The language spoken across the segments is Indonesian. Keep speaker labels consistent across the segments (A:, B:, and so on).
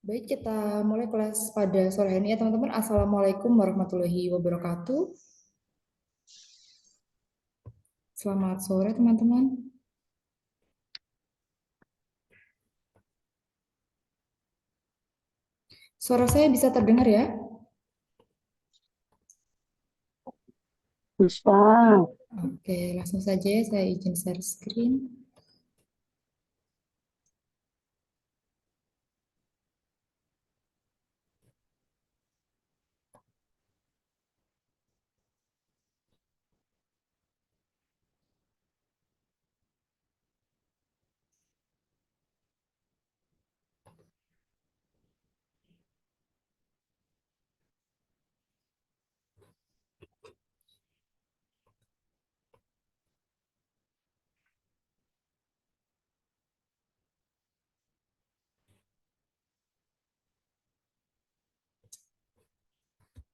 A: Baik, kita mulai kelas pada sore ini ya teman-teman. Assalamualaikum warahmatullahi wabarakatuh. Selamat sore teman-teman. Suara saya bisa terdengar ya?
B: Bisa.
A: Oke, langsung saja ya, saya izin share screen.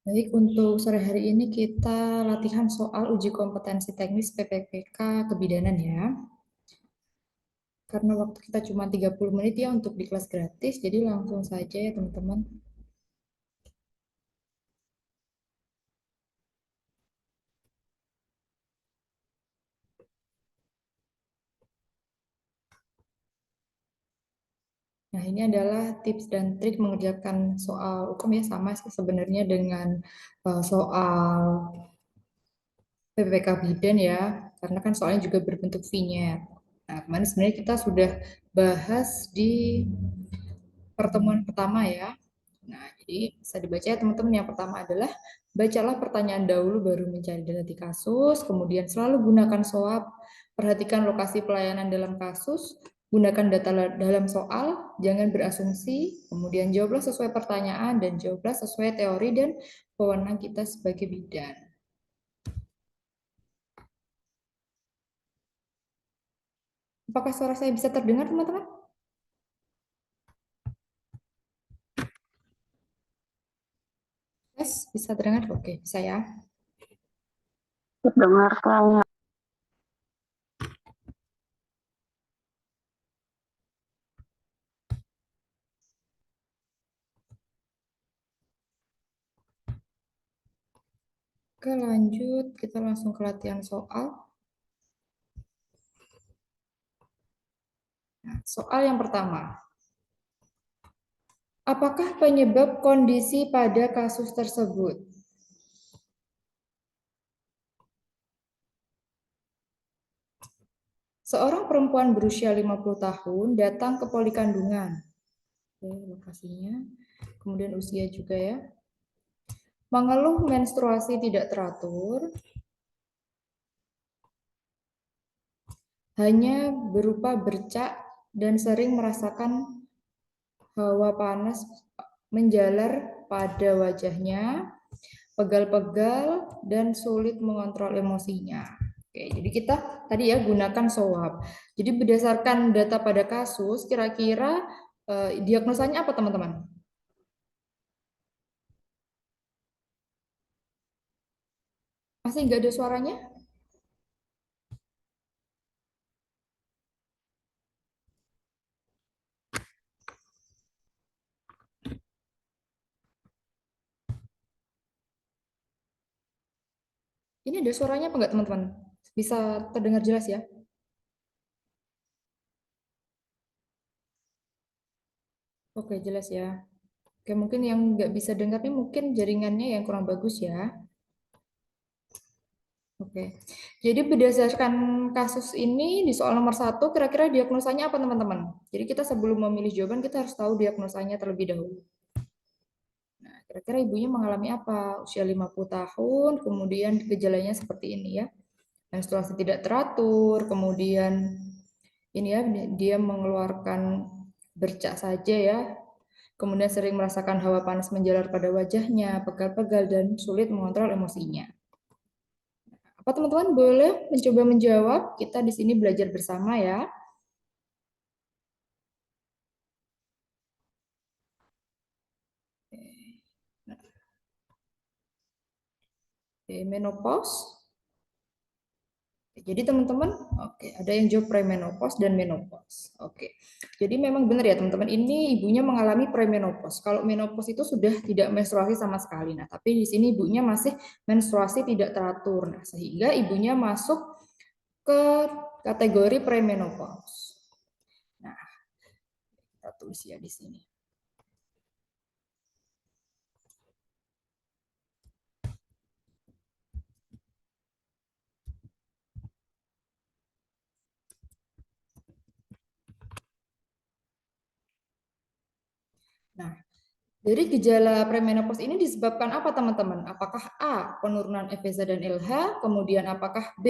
A: Baik, untuk sore hari ini kita latihan soal uji kompetensi teknis PPPK kebidanan ya. Karena waktu kita cuma 30 menit ya untuk di kelas gratis, jadi langsung saja ya teman-teman. Nah, ini adalah tips dan trik mengerjakan soal hukum ya, sama sih sebenarnya dengan soal PPK bidan ya, karena kan soalnya juga berbentuk vignette. Nah, kemarin sebenarnya kita sudah bahas di pertemuan pertama ya. Nah, jadi bisa dibaca ya teman-teman. Yang pertama adalah bacalah pertanyaan dahulu baru mencari data di kasus, kemudian selalu gunakan SOAP, perhatikan lokasi pelayanan dalam kasus, gunakan data dalam soal, jangan berasumsi, kemudian jawablah sesuai pertanyaan dan jawablah sesuai teori dan wewenang kita sebagai bidan. Apakah suara saya bisa terdengar teman-teman? Yes, bisa terdengar? Oke, bisa ya.
B: Dengar kayak
A: Oke, lanjut. Kita langsung ke latihan soal. Nah, soal yang pertama. Apakah penyebab kondisi pada kasus tersebut? Seorang perempuan berusia 50 tahun datang ke poli kandungan. Oke, lokasinya. Kemudian usia juga ya. Mengeluh menstruasi tidak teratur. Hanya berupa bercak dan sering merasakan hawa panas menjalar pada wajahnya, pegal-pegal, dan sulit mengontrol emosinya. Oke, jadi kita tadi ya gunakan SOAP. Jadi berdasarkan data pada kasus, kira-kira diagnosanya apa teman-teman? Masih nggak ada suaranya? Ini ada suaranya apa nggak teman-teman? Bisa terdengar jelas ya? Oke, jelas ya. Oke, mungkin yang nggak bisa dengar nih mungkin jaringannya yang kurang bagus ya. Oke, jadi berdasarkan kasus ini di soal nomor satu, kira-kira diagnosanya apa teman-teman? Jadi kita sebelum memilih jawaban kita harus tahu diagnosanya terlebih dahulu. Nah, kira-kira ibunya mengalami apa? Usia 50 tahun, kemudian gejalanya seperti ini ya. Menstruasi tidak teratur, kemudian ini ya dia mengeluarkan bercak saja ya. Kemudian sering merasakan hawa panas menjalar pada wajahnya, pegal-pegal dan sulit mengontrol emosinya. Apa teman-teman boleh mencoba menjawab? Kita di sini belajar bersama ya. Menopause. Jadi teman-teman, oke, ada yang jawab premenopause dan menopause. Oke. Jadi memang benar ya teman-teman, ini ibunya mengalami premenopause. Kalau menopause itu sudah tidak menstruasi sama sekali. Nah, tapi di sini ibunya masih menstruasi tidak teratur. Nah, sehingga ibunya masuk ke kategori premenopause. Nah, kita tulis ya di sini. Nah, dari gejala premenopause ini disebabkan apa teman-teman? Apakah A, penurunan FSH dan LH, kemudian apakah B,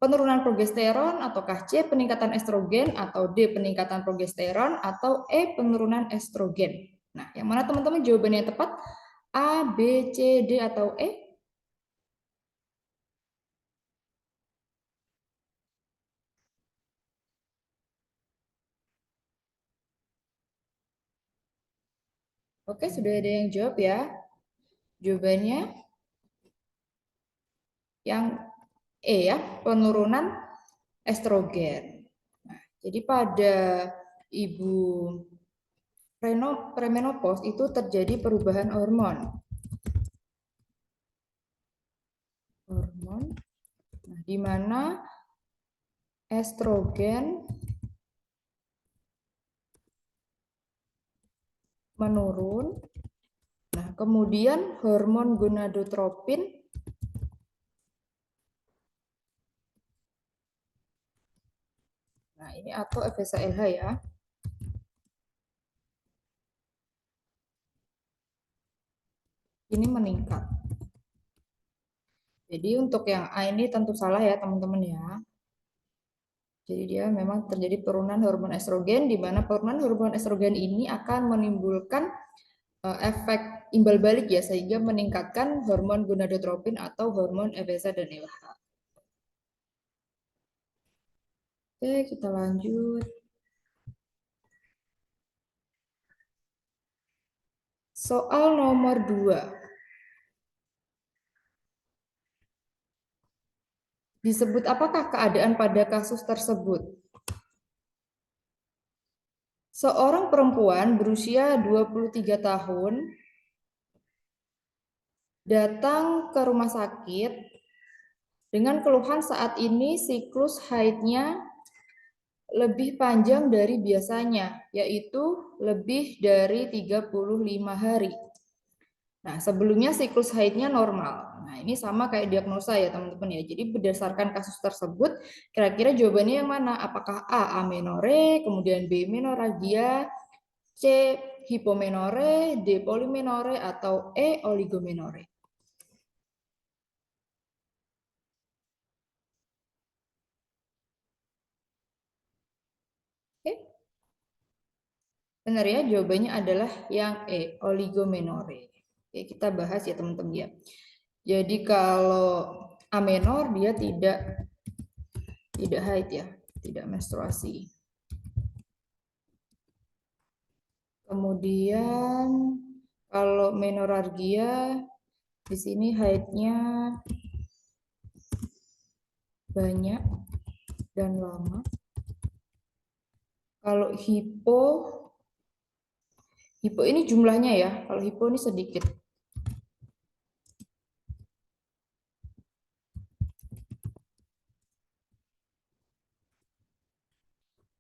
A: penurunan progesteron, ataukah C, peningkatan estrogen, atau D, peningkatan progesteron, atau E, penurunan estrogen? Nah, yang mana teman-teman jawabannya yang tepat? A, B, C, D, atau E? Oke, sudah ada yang jawab ya. Jawabannya yang E ya, penurunan estrogen. Nah, jadi pada ibu premenopause itu terjadi perubahan hormon. Nah, di mana estrogen menurun. Nah, kemudian hormon gonadotropin, nah ini atau FSH-LH ya, ini meningkat. Jadi untuk yang A ini tentu salah ya teman-teman ya. Jadi dia memang terjadi penurunan hormon estrogen, di mana penurunan hormon estrogen ini akan menimbulkan efek imbal balik ya, sehingga meningkatkan hormon gonadotropin atau hormon FSH dan LH. Oke, kita lanjut. Soal nomor 2. Disebut apakah keadaan pada kasus tersebut? Seorang perempuan berusia 23 tahun datang ke rumah sakit dengan keluhan saat ini siklus haidnya lebih panjang dari biasanya, yaitu lebih dari 35 hari. Nah, sebelumnya siklus haidnya normal. Nah, ini sama kayak diagnosa ya teman-teman ya. Jadi berdasarkan kasus tersebut, kira-kira jawabannya yang mana? Apakah A, amenore, kemudian B, menorrhagia, C, hipomenore, D, polimenore, atau E, oligomenore? Oke, benar ya, jawabannya adalah yang E, oligomenore. Oke, kita bahas ya teman-teman ya. Jadi kalau amenor dia tidak haid ya, tidak menstruasi. Kemudian kalau menorrhagia di sini haidnya banyak dan lama. Kalau hipo ini jumlahnya ya. Kalau hipo ini sedikit.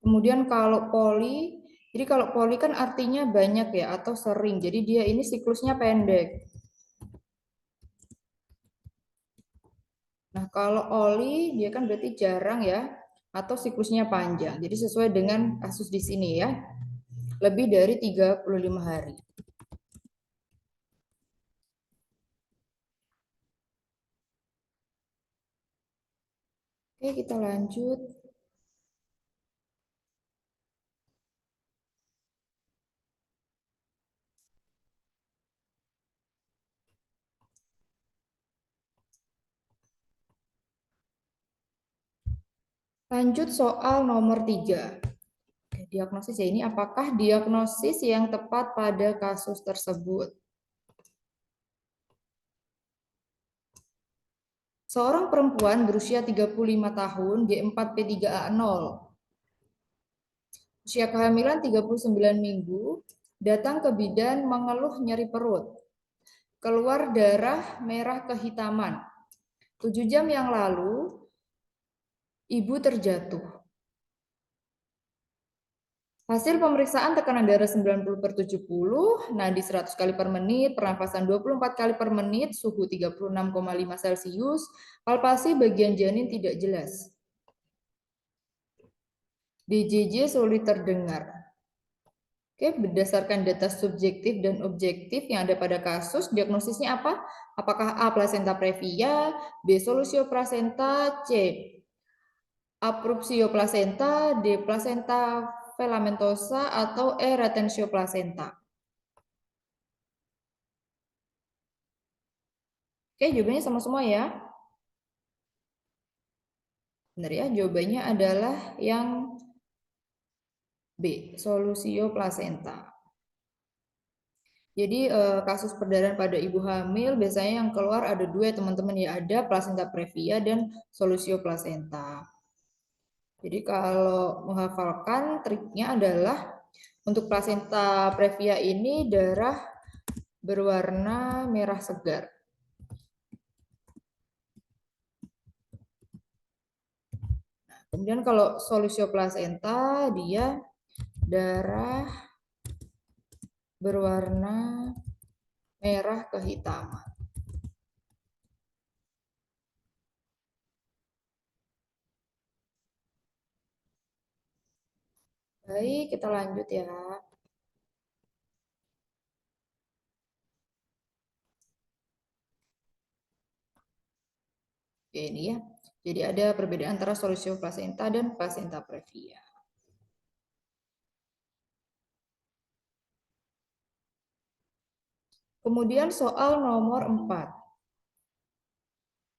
A: Kemudian kalau poli, jadi kalau poli kan artinya banyak ya atau sering. Jadi dia ini siklusnya pendek. Nah, kalau oli dia kan berarti jarang ya atau siklusnya panjang. Jadi sesuai dengan kasus di sini ya. Lebih dari 35 hari. Oke, kita lanjut. Lanjut soal nomor 3. Diagnosis ya, ini apakah diagnosis yang tepat pada kasus tersebut? Seorang perempuan berusia 35 tahun, G4P3A0, usia kehamilan 39 minggu, datang ke bidan mengeluh nyeri perut, keluar darah merah kehitaman. 7 jam yang lalu, ibu terjatuh. Hasil pemeriksaan tekanan darah 90/70, nadi 100 kali per menit, pernafasan 24 kali per menit, suhu 36,5 Celcius, palpasi bagian janin tidak jelas. DJJ sulit terdengar. Oke, berdasarkan data subjektif dan objektif yang ada pada kasus, diagnosisnya apa? Apakah A. Placenta previa, B. Solusio placenta, C. Abruptio placenta, D. Placenta filamentosa, atau E. Retentio placenta? Oke, jawabannya sama semua ya. Benar ya, jawabannya adalah yang B. Solusio placenta. Jadi kasus perdarahan pada ibu hamil biasanya yang keluar ada dua teman-teman ya, ada placenta previa dan solusio placenta. Jadi kalau menghafalkan triknya adalah untuk placenta previa ini darah berwarna merah segar. Kemudian kalau solusio placenta dia darah berwarna merah kehitaman. Baik, kita lanjut ya. Oke, ini ya. Jadi ada perbedaan antara solusio placenta dan placenta previa. Kemudian soal nomor 4.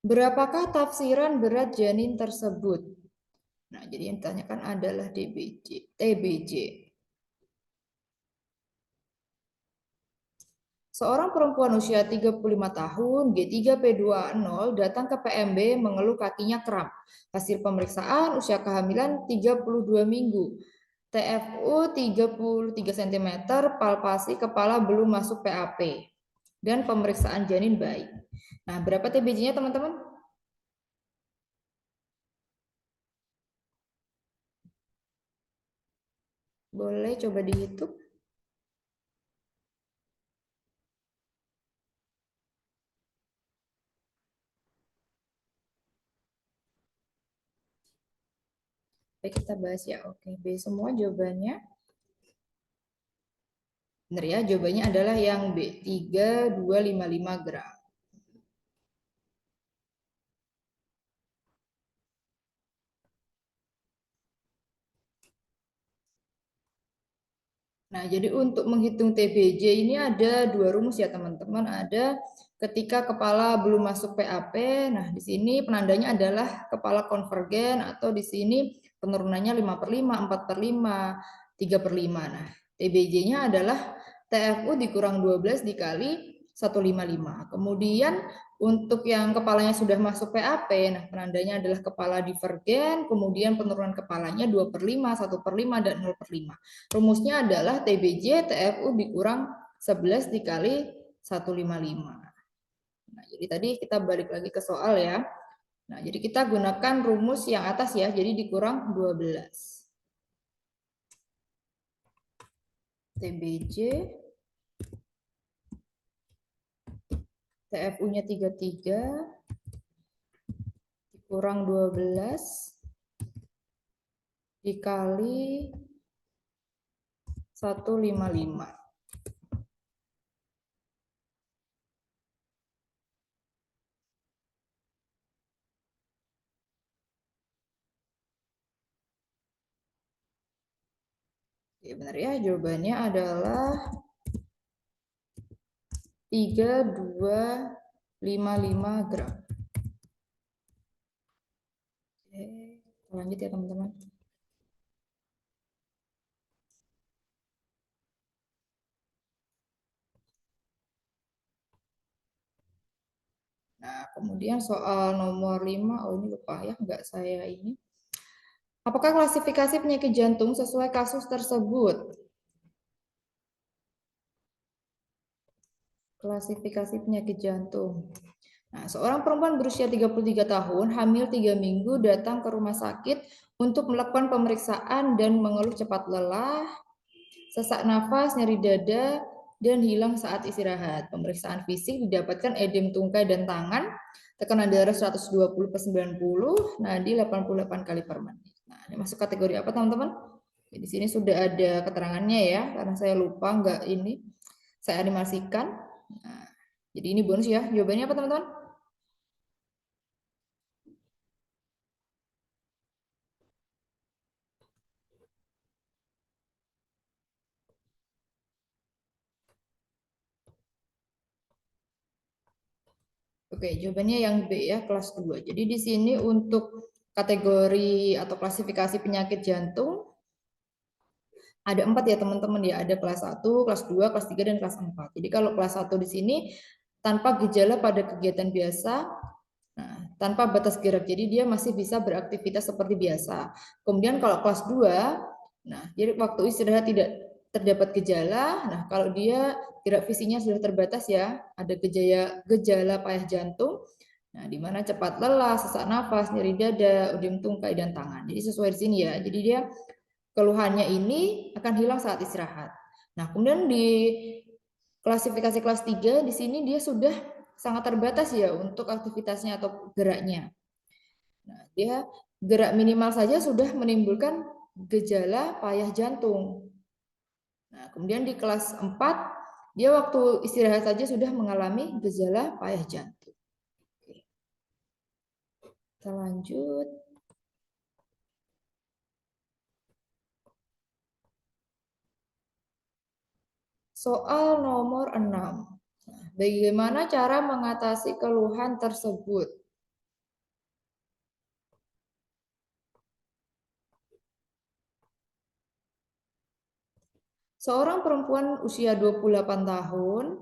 A: Berapakah tafsiran berat janin tersebut? Nah, jadi yang ditanyakan adalah TBJ. Seorang perempuan usia 35 tahun, G3P20, datang ke PMB mengeluh kakinya kram. Hasil pemeriksaan usia kehamilan 32 minggu. TFU 33 cm, palpasi kepala belum masuk PAP. Dan pemeriksaan janin baik. Nah, berapa TBJ-nya teman-teman? Boleh coba dihitung. Baik, kita bahas ya. Oke, B semua jawabannya. Benar ya, jawabannya adalah yang B, 3255 gram. Nah, jadi untuk menghitung TBJ ini ada dua rumus ya teman-teman. Ada ketika kepala belum masuk PAP. Nah, di sini penandanya adalah kepala konvergen, atau di sini penurunannya 5/5, 4/5, 3/5. Nah, TBJ-nya adalah TFU dikurang 12 dikali 155. Kemudian untuk yang kepalanya sudah masuk PAP, nah penandanya adalah kepala divergen, kemudian penurunan kepalanya 2/5, 1/5, dan 0/5. Rumusnya adalah TBJ TFU dikurang 11 dikali 155. Nah, jadi tadi kita balik lagi ke soal ya. Nah, jadi kita gunakan rumus yang atas ya, jadi dikurang 12. TBJ TFU-nya 33 dikurang 12 dikali 155. Ya, benar ya, jawabannya adalah 3255 gram. Oke, lanjut ya teman-teman. Nah, Kemudian soal nomor 5, oh ini lupa ya, nggak saya ini. Apakah klasifikasi penyakit jantung sesuai kasus tersebut? Klasifikasi penyakit jantung. Nah, seorang perempuan berusia 33 tahun, hamil 3 minggu, datang ke rumah sakit untuk melakukan pemeriksaan dan mengeluh cepat lelah, sesak nafas, nyeri dada, dan hilang saat istirahat. Pemeriksaan fisik didapatkan edem tungkai dan tangan, tekanan darah 120 per 90, nadi 88 kali per menit. Nah, ini masuk kategori apa teman-teman? Di sini sudah ada keterangannya ya, karena saya lupa nggak ini, saya animasikan. Nah, jadi ini bonus ya. Jawabannya apa teman-teman? Oke, jawabannya yang B ya, kelas 2. Jadi di sini untuk kategori atau klasifikasi penyakit jantung ada 4 ya teman-teman ya. Ada kelas 1, kelas 2, kelas 3, dan kelas 4. Jadi kalau kelas 1 di sini tanpa gejala pada kegiatan biasa, nah, tanpa batas gerak. Jadi dia masih bisa beraktivitas seperti biasa. Kemudian kalau kelas 2, nah jadi waktu istirahat tidak terdapat gejala. Nah, kalau dia gerak fisiknya sudah terbatas ya, ada gejala payah jantung. Nah, di mana cepat lelah, sesak nafas, nyeri dada, udem tungkai, dan tangan. Jadi sesuai di sini ya. Jadi dia keluhannya ini akan hilang saat istirahat. Nah, kemudian di klasifikasi kelas 3 di sini dia sudah sangat terbatas ya untuk aktivitasnya atau geraknya. Nah, dia gerak minimal saja sudah menimbulkan gejala payah jantung. Nah, kemudian di kelas 4 dia waktu istirahat saja sudah mengalami gejala payah jantung. Oke. Kita lanjut. Soal nomor 6. Nah, bagaimana cara mengatasi keluhan tersebut? Seorang perempuan usia 28 tahun,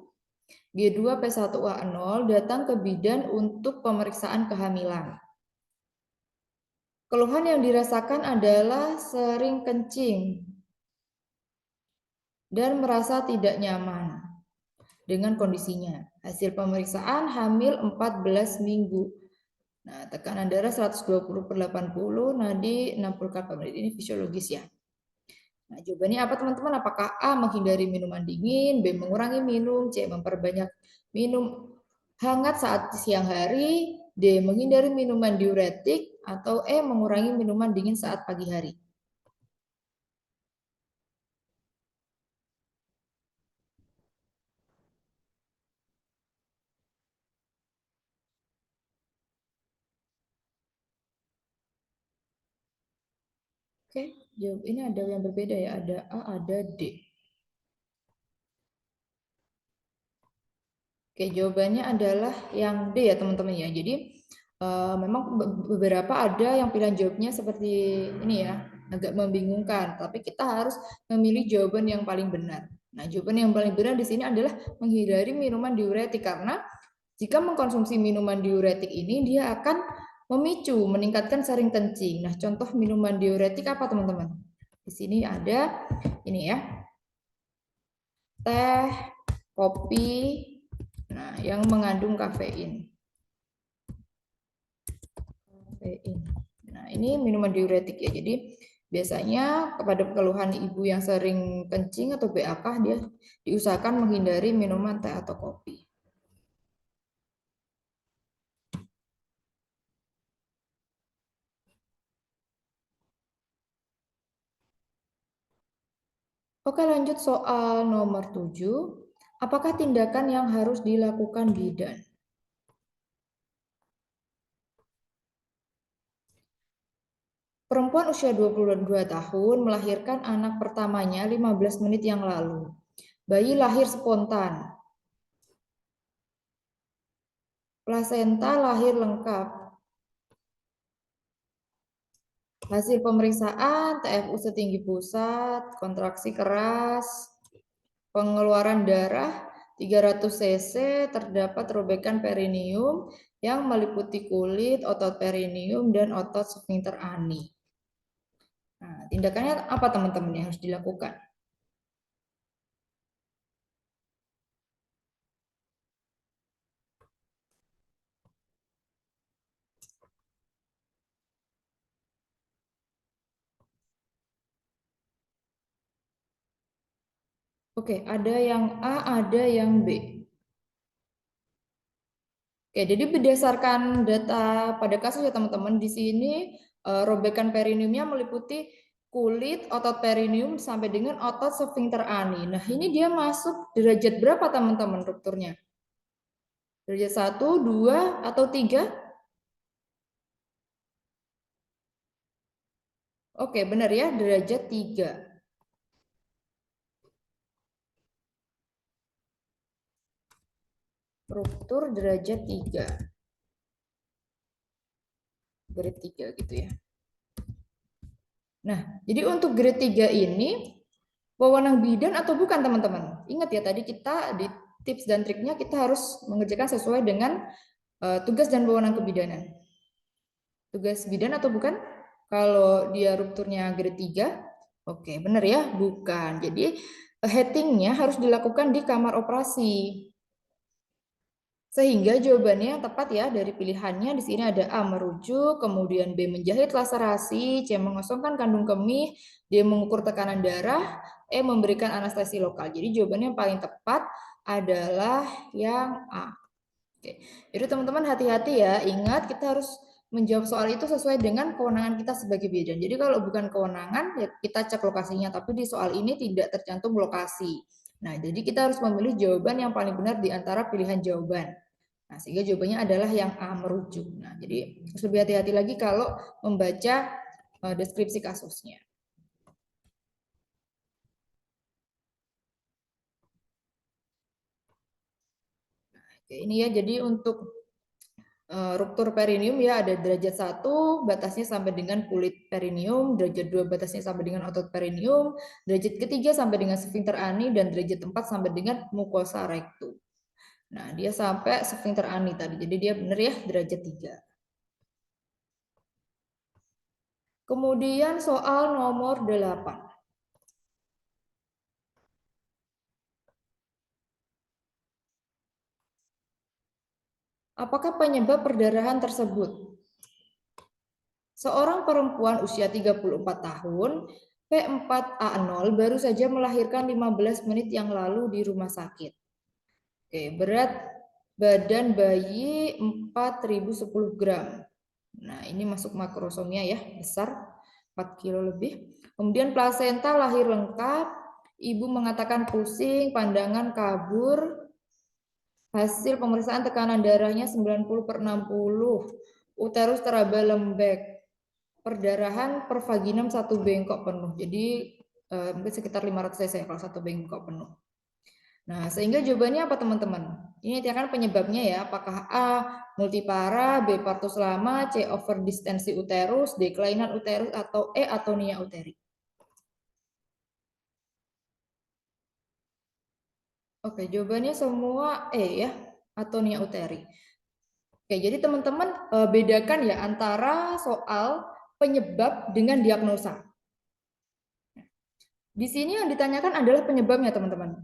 A: G2P1A0, datang ke bidan untuk pemeriksaan kehamilan. Keluhan yang dirasakan adalah sering kencing dan merasa tidak nyaman dengan kondisinya. Hasil pemeriksaan hamil 14 minggu. Nah, tekanan darah 120 per 80, nadi 60 kali per menit. Ini fisiologis ya. Nah, jawabannya apa teman-teman? Apakah A, menghindari minuman dingin, B, mengurangi minum, C, memperbanyak minum hangat saat siang hari, D, menghindari minuman diuretik, atau E, mengurangi minuman dingin saat pagi hari? Oke, jawab ini ada yang berbeda ya, ada A, ada D. Oke, jawabannya adalah yang D ya teman-teman ya. Jadi memang beberapa ada yang pilihan jawabnya seperti ini ya, agak membingungkan. Tapi kita harus memilih jawaban yang paling benar. Nah, jawaban yang paling benar di sini adalah menghindari minuman diuretik karena jika mengkonsumsi minuman diuretik ini dia akan memicu, meningkatkan sering kencing. Nah, contoh minuman diuretik apa teman-teman? Di sini ada ini ya, teh, kopi, nah yang mengandung kafein. Nah, ini minuman diuretik ya. Jadi biasanya kepada keluhan ibu yang sering kencing atau BAK dia diusahakan menghindari minuman teh atau kopi. Oke, lanjut soal nomor 7. Apakah tindakan yang harus dilakukan bidan? Perempuan usia 22 tahun melahirkan anak pertamanya 15 menit yang lalu. Bayi lahir spontan. Plasenta lahir lengkap. Hasil pemeriksaan TFU setinggi pusat, kontraksi keras, pengeluaran darah 300 cc terdapat robekan perineum yang meliputi kulit, otot perineum, dan otot sphincter ani. Nah, tindakannya apa teman-teman yang harus dilakukan? Oke, ada yang A, ada yang B. Oke, jadi berdasarkan data pada kasus ya teman-teman, di sini robekan perineumnya meliputi kulit, otot perineum sampai dengan otot sphincter ani. Nah, ini dia masuk derajat berapa teman-teman rupturnya? Derajat 1, 2, atau 3? Oke, benar ya, derajat 3. Ruptur derajat 3. Grade 3 gitu ya. Nah, jadi untuk grade 3 ini wewenang bidan atau bukan teman-teman? Ingat ya tadi kita di tips dan triknya kita harus mengerjakan sesuai dengan tugas dan wewenang kebidanan. Tugas bidan atau bukan? Kalau dia rupturnya grade 3, oke, benar ya, bukan. Jadi headingnya harus dilakukan di kamar operasi. Sehingga jawabannya yang tepat ya dari pilihannya di sini ada A merujuk, kemudian B menjahit laserasi, C mengosongkan kandung kemih, D mengukur tekanan darah, E memberikan anestesi lokal. Jadi jawabannya yang paling tepat adalah yang A. Oke. Jadi teman-teman hati-hati ya, ingat kita harus menjawab soal itu sesuai dengan kewenangan kita sebagai bidan. Jadi kalau bukan kewenangan ya kita cek lokasinya, tapi di soal ini tidak tercantum lokasi. Nah, jadi kita harus memilih jawaban yang paling benar di antara pilihan jawaban. Nah, sehingga jawabannya adalah yang A merujuk. Nah, jadi harus lebih hati-hati lagi kalau membaca deskripsi kasusnya. Nah, ini ya, jadi untuk ruptur perineum ya ada derajat 1 batasnya sampai dengan kulit perineum, derajat 2 batasnya sampai dengan otot perineum, derajat ketiga sampai dengan sphincter ani, dan derajat 4 sampai dengan mucosa rectum. Nah, dia sampai sphincter ani tadi. Jadi dia benar ya derajat 3. Kemudian soal nomor 8. Apakah penyebab perdarahan tersebut? Seorang perempuan usia 34 tahun, P4A0 baru saja melahirkan 15 menit yang lalu di rumah sakit. Oke, berat badan bayi 4010 gram. Nah, ini masuk makrosomia ya, besar 4 kilo lebih. Kemudian plasenta lahir lengkap, ibu mengatakan pusing, pandangan kabur. Hasil pemeriksaan tekanan darahnya 90/60. Uterus teraba lembek. Perdarahan per vaginum 1 bengkok penuh. Jadi mungkin sekitar 500 cc kalau 1 bengkok penuh. Nah, sehingga jawabannya apa teman-teman? Ini kan penyebabnya ya, apakah A multipara, B partus lama, C over distensi uterus, D kelainan uterus, atau E atonia uteri. Oke, jawabannya semua E ya, atonia uteri. Oke, jadi teman-teman bedakan ya antara soal penyebab dengan diagnosa. Di sini yang ditanyakan adalah penyebabnya teman-teman.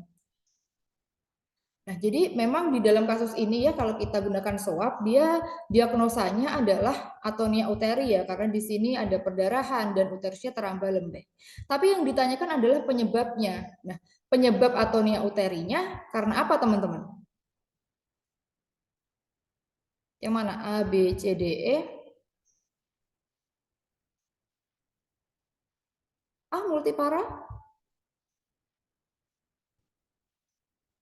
A: Nah, jadi memang di dalam kasus ini ya kalau kita gunakan swab, dia diagnosanya adalah atonia uteri ya, karena di sini ada perdarahan dan uterusnya terambah lembek. Tapi yang ditanyakan adalah penyebabnya. Nah, penyebab atonia uterinya karena apa teman-teman? Yang mana? A, B, C, D, E? A, multipara?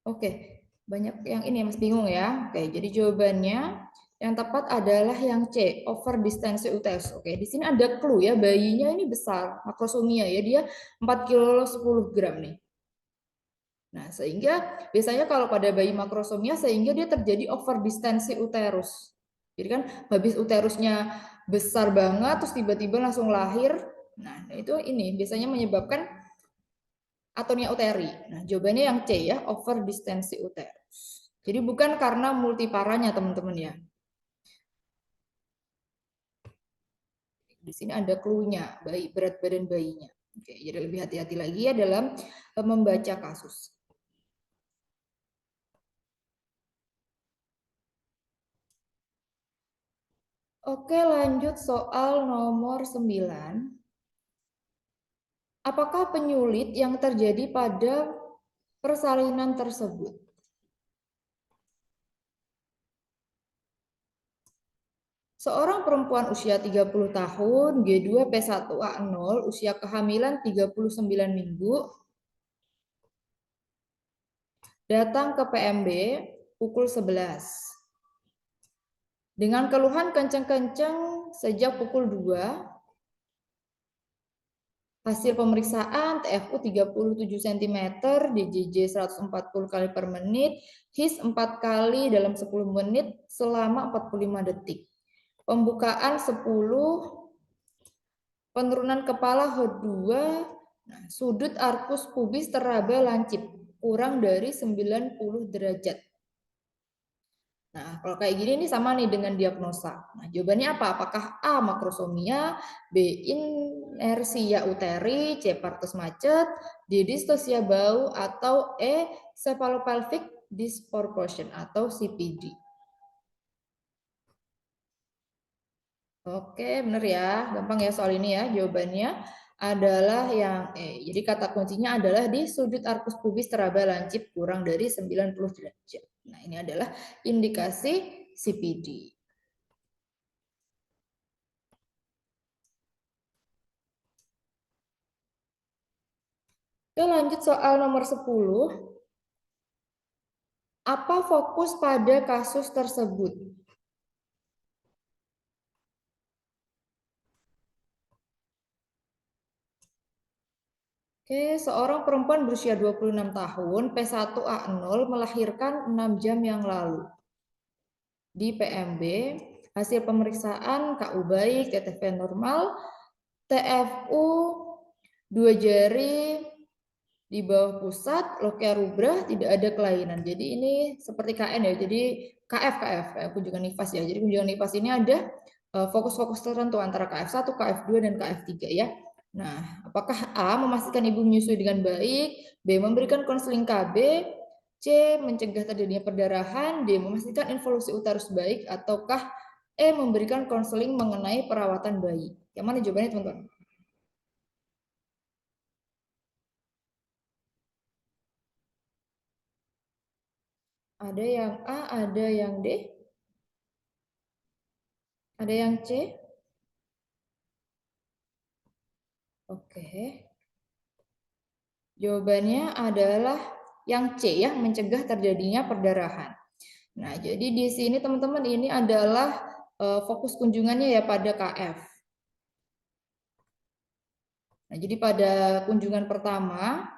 A: Oke, banyak yang ini Mas bingung ya. Oke, jadi jawabannya yang tepat adalah yang C, over distance uterus. Oke, di sini ada clue ya, bayinya ini besar, makrosomia ya, dia 4 kilo 10 gram nih. Nah, sehingga biasanya kalau pada bayi makrosomia sehingga dia terjadi over distance uterus. Jadi kan habis uterusnya besar banget terus tiba-tiba langsung lahir. Nah, itu ini biasanya menyebabkan atonia uteri. Nah, jawabannya yang C ya, over distance uterus. kasus. Jadi bukan karena multiparanya teman-teman ya. Di sini ada clue-nya, berat badan bayinya. Oke, jadi lebih hati-hati lagi ya dalam membaca kasus. Oke, lanjut soal nomor 9. Apakah penyulit yang terjadi pada persalinan tersebut? Seorang perempuan usia 30 tahun, G2P1A0, usia kehamilan 39 minggu, datang ke PMB pukul 11. Dengan keluhan kenceng-kenceng sejak pukul 2, hasil pemeriksaan TFU 37 cm, DJJ 140 kali per menit, HIS 4 kali dalam 10 menit selama 45 detik. Pembukaan 10, penurunan kepala H2, sudut arkus pubis teraba lancip, kurang dari 90 derajat. Nah, kalau kayak gini ini sama nih dengan diagnosa. Nah, jawabannya apa? Apakah A. makrosomia, B. inersia uteri, C. partus macet, D. distosia bau, atau E. cephalopelvic disproportion atau CPD. Oke, benar ya. Gampang ya soal ini ya. Jawabannya adalah yang E. Jadi kata kuncinya adalah di sudut arkus pubis teraba lancip kurang dari 90 derajat. Nah, ini adalah indikasi CPD. Oke, lanjut soal nomor 10. Apa fokus pada kasus tersebut? Oke, seorang perempuan berusia 26 tahun, P1A0, melahirkan 6 jam yang lalu. Di PMB, hasil pemeriksaan KU baik, TTV normal, TFU 2 jari di bawah pusat, lokia rubra, tidak ada kelainan. Jadi ini seperti KN ya, jadi KF, kunjungan nifas ya. Jadi kunjungan nifas ini ada fokus-fokus tertentu antara KF1, KF2, dan KF3 ya. Nah, apakah A. memastikan ibu menyusui dengan baik, B. memberikan konseling KB, C. mencegah terjadinya perdarahan, D. memastikan involusi uterus baik, ataukah E. memberikan konseling mengenai perawatan bayi? Yang mana jawabannya teman-teman? Ada yang A, ada yang D, ada yang C. Oke. Jawabannya adalah yang C ya, mencegah terjadinya perdarahan. Nah, jadi di sini teman-teman ini adalah fokus kunjungannya ya pada KF. Nah, jadi pada kunjungan pertama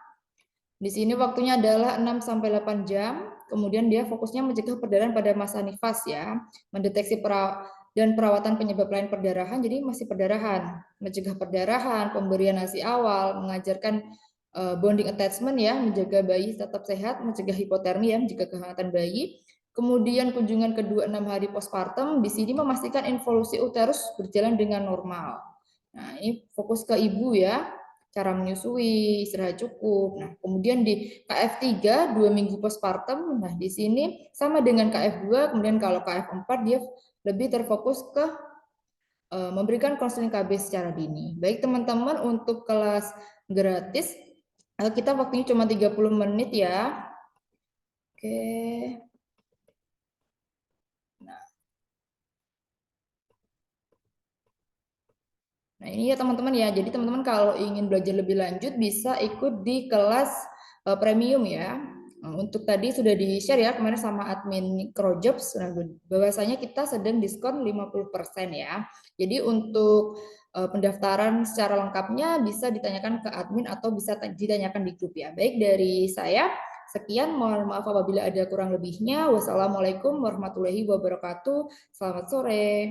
A: di sini waktunya adalah 6 sampai 8 jam. Kemudian dia fokusnya mencegah perdarahan pada masa nifas ya, mendeteksi dan perawatan penyebab lain perdarahan, jadi masih perdarahan, mencegah perdarahan, pemberian ASI awal, mengajarkan bonding attachment ya, menjaga bayi tetap sehat, mencegah hipotermia ya, menjaga kehangatan bayi. Kemudian kunjungan kedua 6 hari postpartum, di sini memastikan involusi uterus berjalan dengan normal. Nah, ini fokus ke ibu ya, cara menyusui, istirahat cukup. Nah, kemudian di KF3 2 minggu postpartum, nah di sini sama dengan KF2, kemudian kalau KF4 dia lebih terfokus ke memberikan konseling KB secara dini. Baik teman-teman, untuk kelas gratis kita waktunya cuma 30 menit ya. Oke. Nah, ini ya teman-teman ya. Jadi teman-teman kalau ingin belajar lebih lanjut bisa ikut di kelas premium ya. Untuk tadi sudah di-share ya kemarin sama admin Crojobs, bahwasanya kita sedang diskon 50% ya. Jadi untuk pendaftaran secara lengkapnya bisa ditanyakan ke admin atau bisa ditanyakan di grup ya. Baik, dari saya sekian, mohon maaf apabila ada kurang lebihnya. Wassalamualaikum warahmatullahi wabarakatuh. Selamat sore.